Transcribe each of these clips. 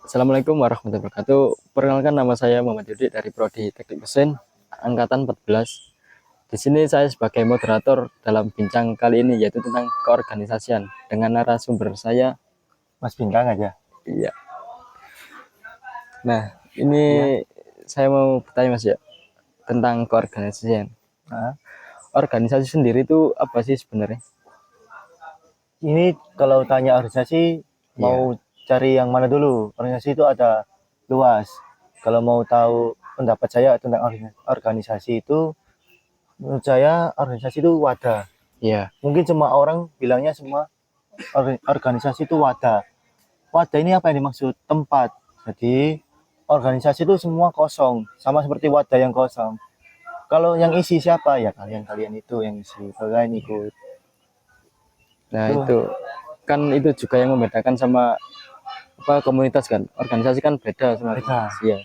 Assalamualaikum warahmatullahi wabarakatuh. Perkenalkan, nama saya Muhammad Yudi dari Prodi Teknik Mesin angkatan 14. Di sini saya sebagai moderator dalam bincang kali ini, yaitu tentang keorganisasian dengan narasumber saya. Mas Bintang aja. Iya. Nah, ini saya mau bertanya Mas ya, tentang keorganisasian. Nah, Organisasi sendiri itu apa sih sebenarnya? ini kalau tanya organisasi Iya. mau cari yang mana dulu? Organisasi itu ada luas. Kalau mau tahu pendapat saya tentang organisasi itu, menurut saya organisasi itu wadah. Iya. Mungkin semua orang bilangnya semua organisasi itu wadah. Wadah ini apa yang dimaksud? Tempat. Jadi organisasi itu semua kosong, sama seperti wadah yang kosong. Kalau yang isi siapa? Ya kalian-kalian itu yang isi. Kalian ikut. Nah, Tuh. itu kan itu juga yang membedakan sama apa, komunitas kan. Organisasi kan beda sama Beda. komunitas. Iya.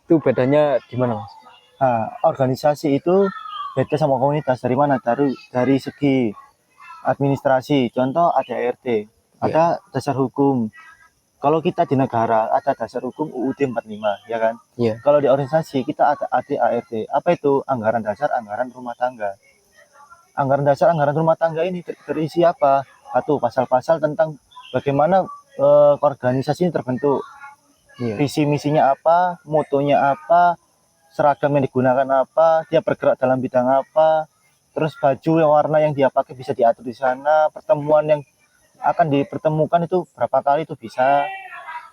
Itu bedanya di mana, Mas? Nah, organisasi itu beda sama komunitas dari mana? Dari segi administrasi. Contoh ada ART, Iya. ada dasar hukum. Kalau kita di negara ada dasar hukum UUD 45, ya kan? Iya. Kalau di organisasi kita ada ADART. Apa itu? Anggaran dasar, anggaran rumah tangga. Anggaran dasar, anggaran rumah tangga ini terisi apa? Satu, pasal-pasal tentang bagaimana organisasi ini terbentuk. Iya. Visi misinya apa, motonya apa, seragam yang digunakan apa, dia bergerak dalam bidang apa, terus baju yang warna yang dia pakai bisa diatur di sana, pertemuan yang akan dipertemukan itu berapa kali itu bisa.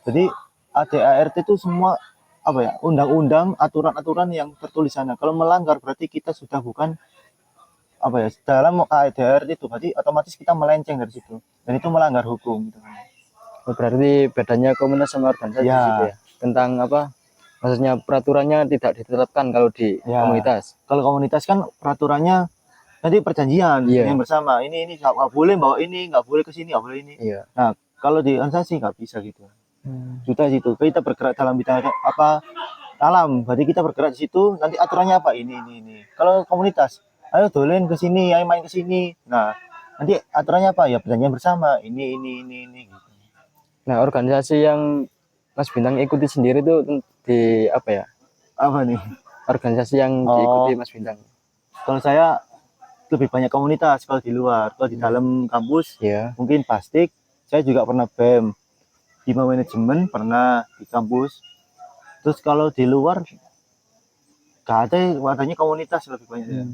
Jadi ADART itu semua apa ya, undang-undang, aturan-aturan yang tertulis sana. Kalau melanggar berarti kita sudah bukan apa ya, dalam ADART itu berarti otomatis kita melenceng dari situ dan itu melanggar hukum gitu kan. Oh, berarti bedanya komunitas sama organisasi di situ Ya, ya. Tentang apa? Maksudnya peraturannya tidak ditetapkan kalau di ya. komunitas. Kalau komunitas kan peraturannya nanti perjanjian Iya. yang bersama, ini nggak boleh bawa ini, nggak boleh ke sini, nggak boleh ini. Iya. Nah, kalau di organisasi nggak bisa gitu. Hmm. Juta situ kita bergerak dalam bidang apa, alam, berarti kita bergerak di situ, nanti aturannya apa, ini. Kalau komunitas, ayo dolen ke sini, ayo main ke sini. Nah, nanti aturannya apa, ya perjanjian bersama, ini gitu. Nah, organisasi yang Mas Bintang ikuti sendiri itu di apa ya? Apa nih? Organisasi yang diikuti Oh, Mas Bintang. kalau saya lebih banyak komunitas kalau di luar. Kalau di dalam kampus Iya. mungkin plastik, saya juga pernah BEM, Bima Manajemen pernah di kampus. Terus kalau di luar gak ada, wadahnya komunitas lebih banyak ya.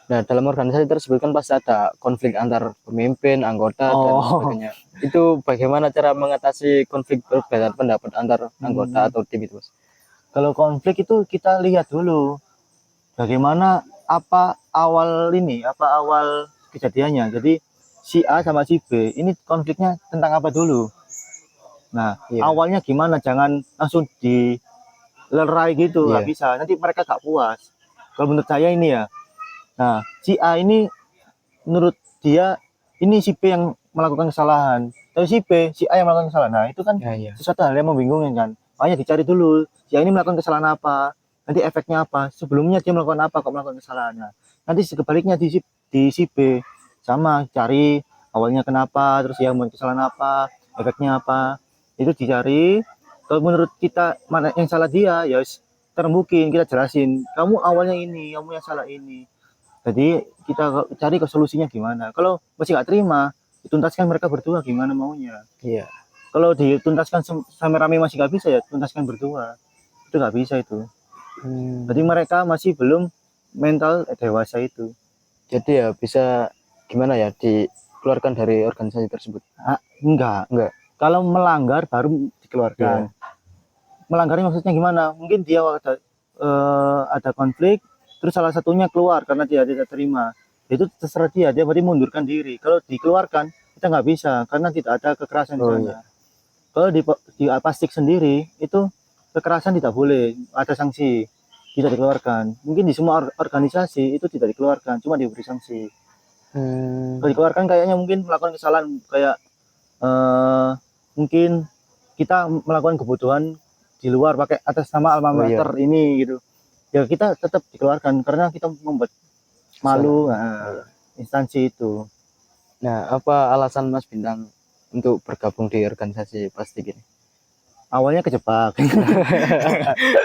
Nah, dalam organisasi tersebut kan pasti ada konflik antar pemimpin, anggota, dan Oh, sebagainya. Itu bagaimana cara mengatasi konflik perbedaan pendapat antar anggota atau tim itu, Mas? kalau konflik itu kita lihat dulu bagaimana, apa awal kejadiannya. Jadi si A sama si B ini konfliknya tentang apa dulu. Nah, Iya. awalnya gimana? Jangan langsung dilerai gitu, nggak Iya. bisa. Nanti mereka gak puas. Kalau menurut saya ini ya. Nah, si A ini menurut dia ini si B yang melakukan kesalahan. Tapi si A yang melakukan kesalahan. Nah, itu kan Ya, iya. sesuatu hal yang membingungkan kan. Makanya dicari dulu, si A ini melakukan kesalahan apa, nanti efeknya apa, sebelumnya dia melakukan apa kok melakukan kesalahannya. Nanti sebaliknya di si B sama, cari awalnya kenapa, terus yang melakukan kesalahan apa, efeknya apa, itu dicari. Kalau menurut kita mana yang salah dia, ya termungkin kita jelasin, kamu awalnya ini, kamu yang salah ini. Jadi kita cari ke solusinya gimana. Kalau masih nggak terima, dituntaskan mereka berdua gimana maunya. Iya. Kalau dituntaskan sampai rame masih nggak bisa, ya tuntaskan berdua. Itu nggak bisa itu. Jadi mereka masih belum mental dewasa itu. Jadi ya bisa gimana ya, dikeluarkan dari organisasi tersebut? Enggak. Enggak. Kalau melanggar baru dikeluarkan. Iya. Melanggarnya maksudnya gimana? Mungkin dia ada konflik, terus salah satunya keluar karena dia tidak terima. Itu terserah dia, dia berarti mundurkan diri. Kalau dikeluarkan, kita nggak bisa karena tidak ada kekerasan di Oh sana. iya. Kalau di plastik sendiri itu kekerasan tidak boleh, ada sanksi, tidak dikeluarkan. Mungkin di semua organisasi itu tidak dikeluarkan, cuma diberi sanksi. Kalau dikeluarkan kayaknya mungkin melakukan kesalahan kayak mungkin kita melakukan kebutuhan di luar pakai atas nama alma Oh iya. mater ini gitu. Ya kita tetap dikeluarkan karena kita membuat malu instansi itu. Nah, apa alasan Mas Bintang untuk bergabung di organisasi plastik ini? awalnya kejebak.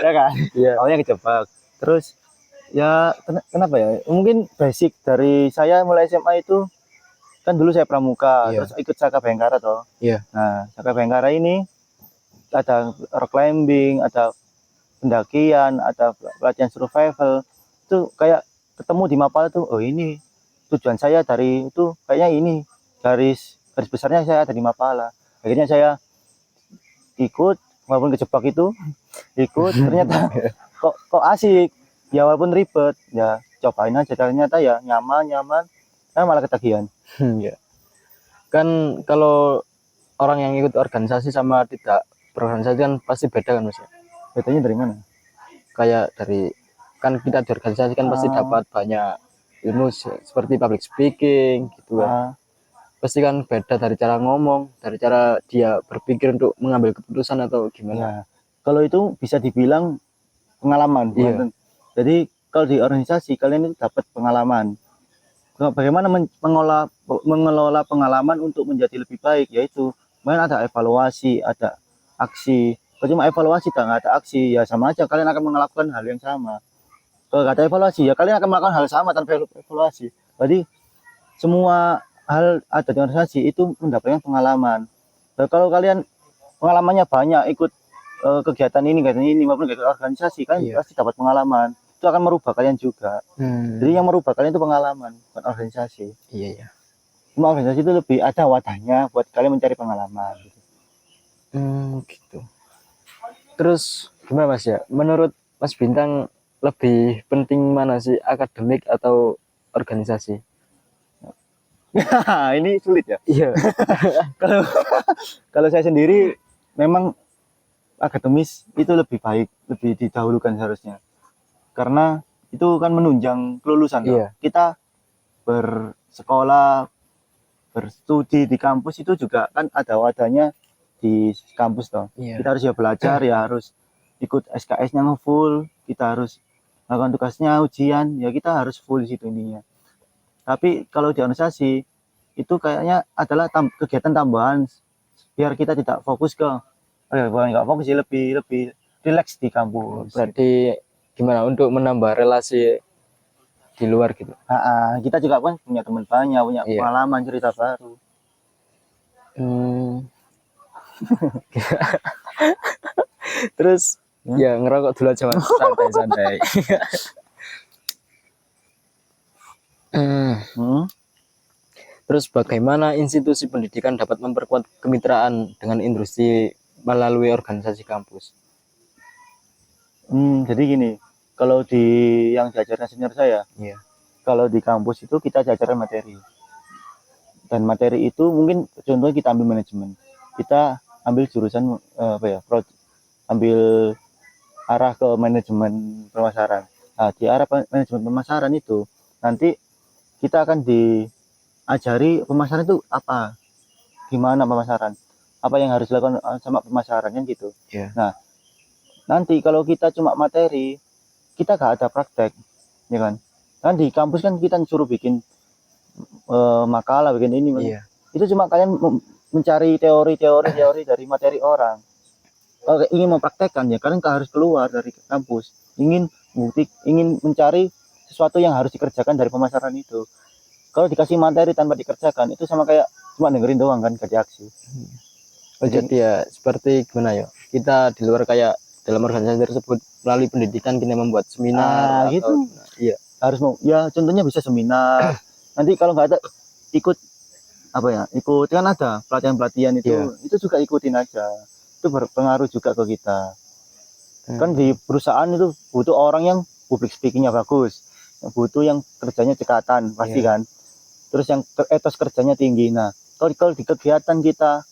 Ya kan? Iya. Awalnya kejebak. Terus ya kenapa ya? Mungkin basic dari saya mulai SMA itu kan dulu saya pramuka, Iya. terus ikut Saka Bengkara toh. Iya. Nah, Saka Bengkara ini ada rock climbing, ada pendakian, ada pelatihan survival. Itu kayak ketemu di Mapala tuh, oh ini tujuan saya dari itu kayaknya ini garis besarnya saya ada di Mapala. Akhirnya saya ikut walaupun kejebak itu ikut ternyata kok asik ya walaupun ribet ya cobain aja ternyata ya nyaman malah ketagihan. Iya. Kan kalau orang yang ikut organisasi sama tidak berorganisasi kan pasti beda kan Mas ya. Bedanya dari mana? Kayak dari kan kita di organisasi kan pasti dapat banyak ilmu seperti public speaking gitu kan. Pasti kan beda dari cara ngomong, dari cara dia berpikir untuk mengambil keputusan atau gimana. Ya, kalau itu bisa dibilang pengalaman. Iya. Jadi kalau di organisasi kalian itu dapat pengalaman. Bagaimana mengelola pengalaman untuk menjadi lebih baik, yaitu main ada evaluasi, ada aksi. Kalau cuma evaluasi nggak ada aksi, ya sama aja kalian akan melakukan hal yang sama. Kalau nggak ada evaluasi, ya kalian akan melakukan hal sama tanpa evaluasi. Jadi semua hal ada di organisasi itu mendapatkan pengalaman. Dan kalau kalian pengalamannya banyak, ikut kegiatan ini maupun kegiatan organisasi, kan pasti dapat pengalaman. Itu akan merubah kalian juga. Jadi yang merubah kalian itu pengalaman, bukan organisasi. Iya. Cuma organisasi itu lebih ada wadahnya buat kalian mencari pengalaman. Gitu. Terus gimana Mas ya? Menurut Mas Bintang lebih penting mana sih, akademik atau organisasi? Ini sulit ya. Iya. Kalau saya sendiri memang akademis itu lebih baik, lebih didahulukan seharusnya. Karena itu kan menunjang kelulusan. Iya. Kita bersekolah, berstudi di kampus itu juga kan ada wadahnya di kampus toh. Iya. Kita harus ya belajar, ya harus ikut SKS-nya full, kita harus melakukan tugasnya, ujian, ya kita harus full di situ intinya. Tapi kalau di organisasi itu kayaknya adalah kegiatan tambahan biar kita tidak fokus ke bukan nggak fokus sih, lebih rileks di kampus. Berarti gimana untuk menambah relasi di luar gitu? Kita juga kan punya teman banyak, punya pengalaman, cerita baru. Terus ya ngerokok dulu aja Mas, santai-santai. Terus bagaimana institusi pendidikan dapat memperkuat kemitraan dengan industri melalui organisasi kampus? Jadi gini, kalau di yang diajarkan senior saya, kalau di kampus itu kita diajarkan materi. Dan materi itu mungkin contohnya kita ambil manajemen. Kita ambil jurusan ambil arah ke manajemen pemasaran. Nah, di arah manajemen pemasaran itu nanti kita akan diajari pemasaran itu apa, gimana pemasaran, apa yang harus dilakukan sama pemasarannya gitu. Nah, nanti kalau kita cuma materi, kita gak ada praktek, ya kan? Kan di kampus kan kita disuruh bikin makalah, bikin ini, itu cuma kalian mencari teori dari materi orang. Kalau ingin mempraktekkan ya kalian harus keluar dari kampus, ingin mencari sesuatu yang harus dikerjakan dari pemasaran itu. Kalau dikasih materi tanpa dikerjakan itu sama kayak cuma dengerin doang kan, gak diaksi. Jadi ya seperti gimana ya, kita di luar kayak dalam organisasi tersebut melalui pendidikan kita membuat seminar atau gitu. Iya, harus mau ya, contohnya bisa seminar. Nanti kalau nggak ada ikut ikut kan ada pelatihan itu juga ikutin aja, itu berpengaruh juga ke kita. Kan di perusahaan itu butuh orang yang public speakingnya bagus, butuh yang kerjanya cekatan pasti kan, terus yang etos kerjanya tinggi. Nah kalau di kegiatan kita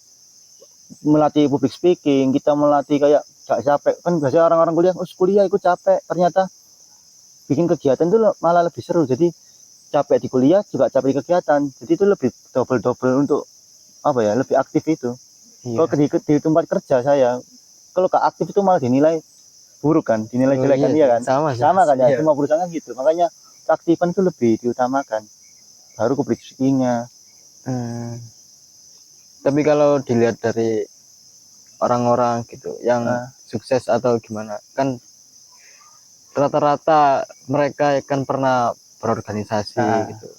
melatih public speaking, kita melatih kayak gak capek kan, biasanya orang-orang kuliah ikut capek, ternyata bikin kegiatan itu malah lebih seru. Jadi capek di kuliah juga capek di kegiatan, jadi itu lebih double untuk lebih aktif itu. Kalau di tempat kerja saya, kalau gak aktif itu malah dinilai buruk kan, dinilai jelek kan, iya kan, sama kan ya, semua perusahaan gitu. Makanya keaktifan itu lebih diutamakan, baru public speakingnya. Tapi kalau dilihat dari orang-orang gitu yang Ah. sukses atau gimana kan rata-rata mereka kan pernah berorganisasi Ah. gitu.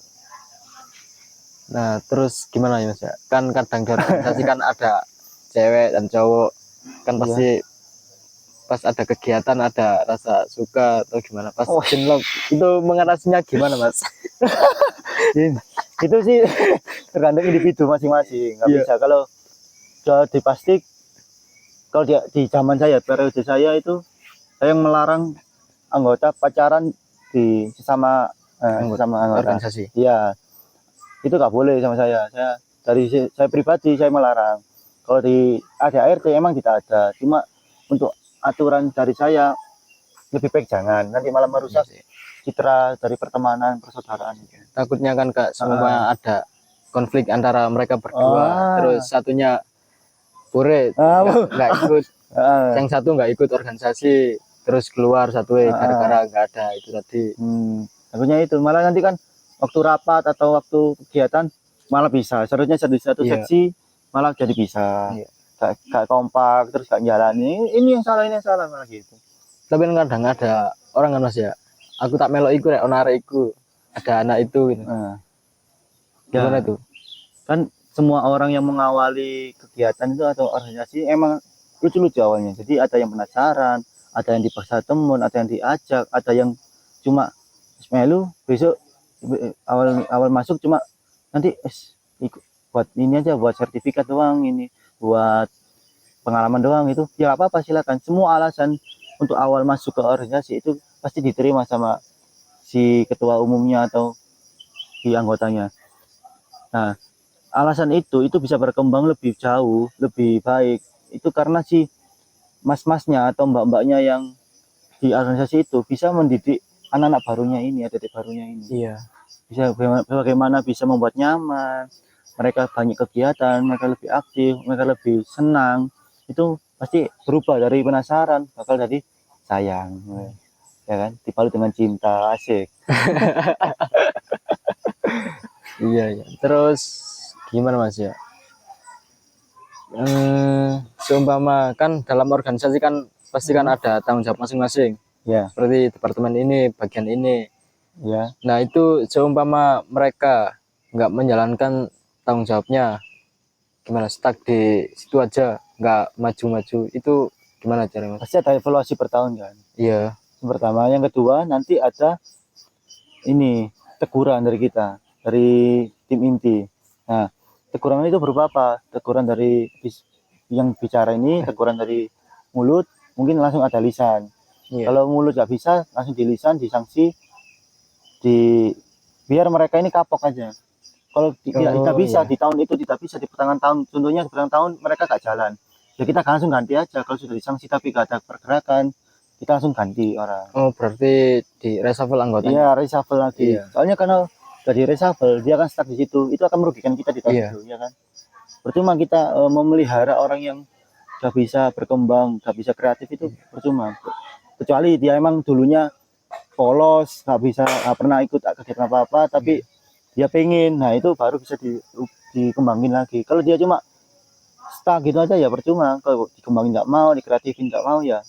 Nah terus gimana ya Mas ya, kan kadang di organisasi kan ada cewek dan cowok kan Iya. pasti pas ada kegiatan ada rasa suka atau gimana pas Oh. cinlok itu mengatasinya gimana Mas? Itu sih tergantung individu masing-masing, nggak Iya. bisa kalau sudah dipastik. Kalau di zaman saya, periode saya itu saya yang melarang anggota pacaran di sesama anggota. Organisasi. Iya, itu nggak boleh sama saya. Saya pribadi saya melarang. Kalau di ADART emang tidak ada, cuma untuk aturan dari saya lebih baik jangan, nanti malah merusak Iya sih. citra dari pertemanan persaudaraan. Takutnya kan Kak semua ada konflik antara mereka berdua Ah. terus satunya pure Ah. nggak ikut Ah. yang satu nggak ikut organisasi terus keluar satu gara-gara nggak ada itu tadi. Takutnya itu malah nanti kan waktu rapat atau waktu kegiatan malah bisa seharusnya satu Iya. seksi malah jadi bisa Iya. gak kompak terus gak jalani ini yang salah malah gitu. Tapi kan kadang ada orang kan Mas ya, aku tak melok iku rek ono arek iku ada anak itu gitu. Gimana Ya, tuh? kan semua orang yang mengawali kegiatan itu atau organisasi emang lucu-lucu awalnya. Jadi ada yang penasaran, ada yang dipaksa temen, ada yang diajak, ada yang cuma melu besok awal masuk cuma nanti ikut buat ini aja, buat sertifikat doang, ini buat pengalaman doang, itu ya apa-apa silakan. Semua alasan untuk awal masuk ke organisasi itu pasti diterima sama si ketua umumnya atau si anggotanya. Nah, alasan itu bisa berkembang lebih jauh, lebih baik. Itu karena si mas-masnya atau mbak-mbaknya yang di organisasi itu bisa mendidik anak-anak barunya ini, adik barunya ini. Iya. Bisa bagaimana bisa membuat nyaman. Mereka banyak kegiatan, mereka lebih aktif, mereka lebih senang. Itu pasti berubah dari penasaran bakal jadi sayang. Ya kan? Dibalut dengan cinta, asik. Iya, iya. Terus gimana Mas ya? Seumpama kan dalam organisasi kan pasti kan ada tanggung jawab masing-masing. Ya, Seperti departemen ini, bagian ini. ya. Nah itu seumpama mereka nggak menjalankan tanggung jawabnya, gimana stuck di situ aja, nggak maju-maju, itu gimana caranya Mas? Pasti ada evaluasi per tahun kan. Iya, Yang pertama, yang kedua nanti ada ini teguran dari kita, dari tim inti. Nah, teguran itu berupa apa? Teguran dari yang bicara ini, teguran dari mulut, mungkin langsung ada lisan. iya. Kalau mulut nggak bisa, langsung di lisan, disanksi, biar mereka ini kapok aja. Kalau tidak bisa Iya. di tahun itu, tidak bisa di pertengahan tahun, contohnya di pertengahan tahun mereka nggak jalan, ya kita langsung ganti aja. Kalau sudah disanksi tapi nggak ada pergerakan, kita langsung ganti orang. Oh berarti di reshuffle anggotanya? Iya, reshuffle lagi. Iya. Soalnya karena dari reshuffle dia akan stuck di situ, itu akan merugikan kita di tahun Iya. itu, ya kan. Percuma kita memelihara orang yang gak bisa berkembang, gak bisa kreatif, itu percuma. Kecuali dia emang dulunya polos, gak pernah ikut kegiatan apa-apa, tapi dia pengen, nah itu baru bisa dikembangin lagi. Kalau dia cuma stuck gitu aja ya percuma. Kalau dikembangin nggak mau, dikreatifin nggak mau, ya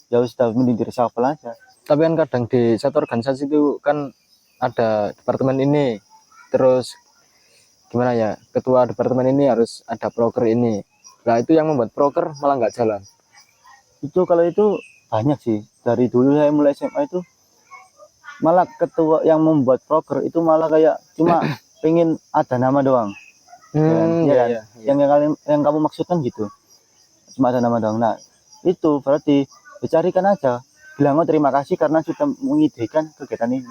sudah mending di reshuffle aja. Tapi kan kadang di satu organisasi itu kan ada departemen ini, terus gimana ya, ketua departemen ini harus ada proker ini. Nah itu yang membuat proker malah nggak jalan. Itu kalau itu banyak sih. Dari dulu saya mulai SMA itu malah ketua yang membuat proker itu malah kayak cuma pengen ada nama doang. Iya, kan? iya. Yang kamu maksudkan gitu. Cuma ada nama doang. Nah, itu berarti dicarikan aja. Bilang terima kasih karena sudah mengidekan kegiatan ini.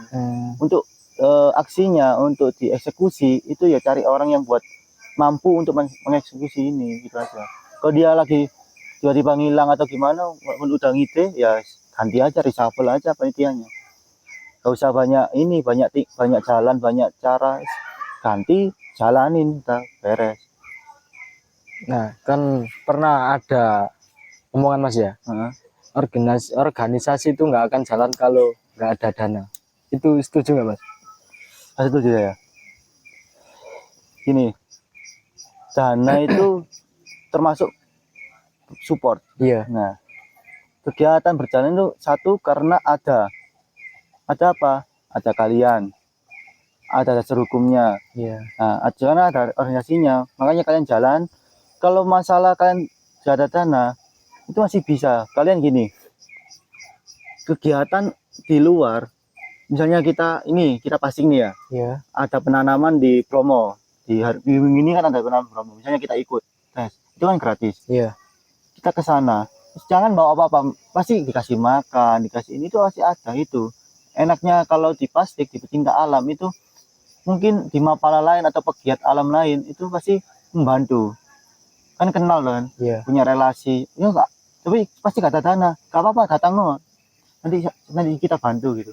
Untuk aksinya, untuk dieksekusi itu ya cari orang yang buat mampu untuk mengeksekusi ini, gitu aja. Kalau dia lagi tiba-tiba ngilang atau gimana, walaupun udah ngide, ya ganti aja, reshuffle aja panitianya. Gak usah banyak jalan, banyak cara, ganti, jalanin, kita beres. Nah kan pernah ada omongan Mas ya, organisasi itu nggak akan jalan kalau nggak ada dana. Itu setuju nggak Mas? Setuju ya. Gini, dana itu termasuk support. Iya. Nah, kegiatan berjalan itu satu karena ada apa? Ada kalian, ada dasar hukumnya. Iya. Nah, karena ada organisasinya, makanya kalian jalan. Kalau masalah kalian gak ada dana, itu masih bisa. Kalian gini, kegiatan di luar, misalnya kita passing nih ya, Iya. ada penanaman di promo, di minggu ini kan ada penanaman promo, misalnya kita ikut tes, itu kan gratis. Iya. Kita ke sana, terus jangan bawa apa-apa, pasti dikasih makan, dikasih ini tuh pasti ada itu. Enaknya kalau di Pastik, di pecinta alam itu, mungkin di Mapala lain atau pegiat alam lain itu pasti membantu. Kan kenal kan, Iya. punya relasi, ya enggak, tapi pasti gak ada dana, gak apa-apa datang no, nanti kita bantu gitu.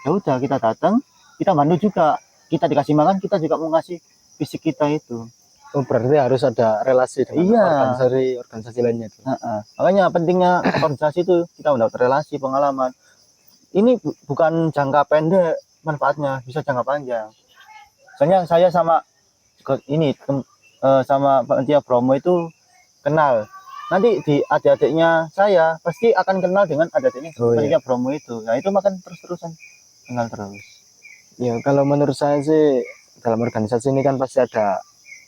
Ya udah kita datang, kita bantu juga, kita dikasih makan, kita juga mau ngasih fisik kita itu. Oh, berarti harus ada relasi dengan Iya. organisasi lainnya itu. Makanya pentingnya organisasi itu kita mendapat relasi, pengalaman. Ini bukan jangka pendek manfaatnya, bisa jangka panjang. Soalnya saya sama sama panitia promo itu kenal. Nanti di adik-adiknya saya pasti akan kenal dengan adik-adiknya Oh, panitia iya. promo itu. Nah itu makan terus-terusan kenal terus. Ya, kalau menurut saya sih dalam organisasi ini kan pasti ada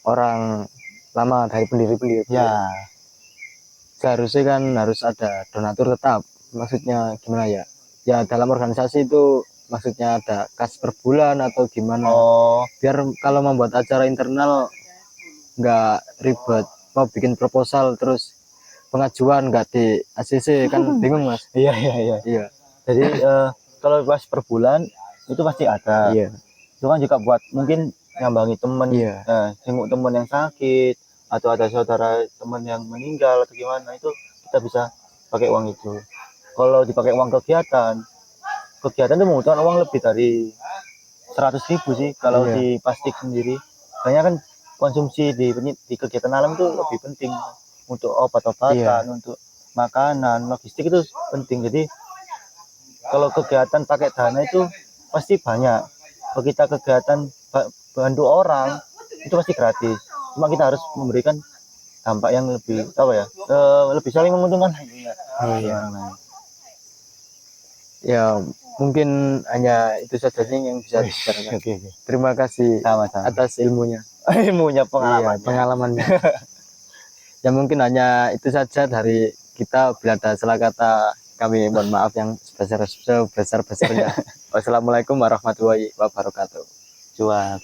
orang lama dari pendiri-pendiri. Ya, Seharusnya kan harus ada donatur tetap. Maksudnya gimana ya? Ya dalam organisasi itu maksudnya ada kas per bulan atau gimana? oh Biar kalau membuat acara internal nggak ribet. Mau bikin proposal terus pengajuan nggak di ACC kan bingung mas. iya iya iya. Iya. Jadi kalau pas per bulan itu pasti ada. Iya. Itu kan juga buat mungkin nyambangi temen, Iya. jenguk temen yang sakit atau ada saudara temen yang meninggal atau gimana, itu kita bisa pakai uang itu. Kalau dipakai uang kegiatan itu membutuhkan uang lebih dari 100.000 sih kalau Iya. di Pastik sendiri. Banyak kan konsumsi di kegiatan alam itu lebih penting untuk obat-obatan, Iya. untuk makanan, logistik itu penting. Jadi kalau kegiatan pakai dana itu pasti banyak. Kalau kita kegiatan bantu orang itu pasti gratis. Cuma kita harus memberikan dampak yang lebih apa ya, lebih saling menguntungkan lagi ya. Oh, iya. Ya mungkin hanya itu saja sih yang bisa dibicarakan. Oke. Terima kasih Sama-sama. atas ilmunya. Ilmunya Iya, pengalaman. pengalamannya. Ya mungkin hanya itu saja dari kita. Bila ada salah kata kami mohon maaf yang sebesar-besarnya. Wassalamualaikum warahmatullahi wabarakatuh. Cuap.